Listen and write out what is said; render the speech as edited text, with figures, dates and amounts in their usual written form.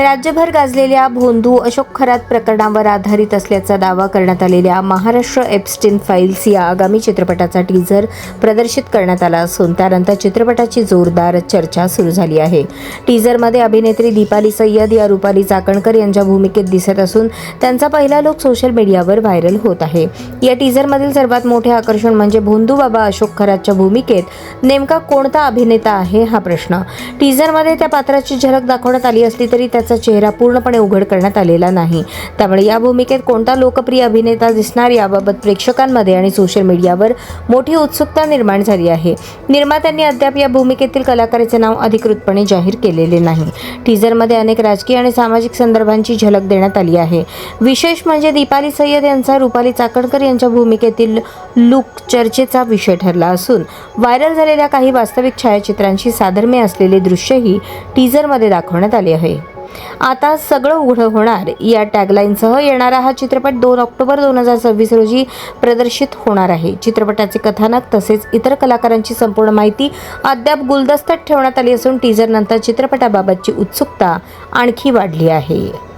राज्यभर गाजलेल्या भोंदू अशोक खरात प्रकरणावर आधारित असल्याचा दावा करण्यात आलेल्या महाराष्ट्र एप्स्टीन फाईल्स या आगामी चित्रपटाचा टीझर प्रदर्शित करण्यात आला असून त्यानंतर चित्रपटाची जोरदार चर्चा सुरू झाली आहे। टीझरमध्ये अभिनेत्री दीपाली सय्यद या रुपाली चाकणकर यांच्या भूमिकेत दिसत असून त्यांचा पहिला लूक सोशल मीडियावर व्हायरल होत आहे। या टीझरमधील सर्वात मोठे आकर्षण म्हणजे भोंदू बाबा अशोक खरातच्या भूमिकेत नेमका कोणता अभिनेता आहे हा प्रश्न। टीझरमध्ये त्या पात्राची झलक दाखवण्यात आली असली तरी त्याचा चेहरा पूर्णपणे उघड करण्यात आलेला नाही। त्यामुळे या भूमिकेत कोणता लोकप्रिय अभिनेता दिसणार याबाबत प्रेक्षकांमध्ये आणि सोशल मीडियावर मोठी उत्सुकता निर्माण झाली आहे। निर्मात्यांनी अद्याप या भूमिकेतील कलाकाराचे नाव अधिकृतपणे जाहीर केलेले नाही। टीझरमध्ये अनेक राजकीय आणि सामाजिक संदर्भांची झलक देण्यात आली आहे। विशेष म्हणजे दीपाली सय्यद यांचा रुपाली चाकणकर यांच्या भूमिकेतील लूक चर्चेचा विषय ठरला असून व्हायरल झालेल्या काही वास्तविक छायाचित्रांशी साधर्म्य असलेले दृश्यही टीझरमध्ये दाखवण्यात आले आहे। आता सगळं उघड होणार या टॅगलाईनसह येणारा हा चित्रपट 2 ऑक्टोबर 2026 रोजी प्रदर्शित होणार आहे। चित्रपटाचे कथानक तसेच इतर कलाकारांची संपूर्ण माहिती अद्याप गुलदस्त्यात ठेवण्यात आली असून टीझर नंतर चित्रपटाबाबतची उत्सुकता आणखी वाढली आहे।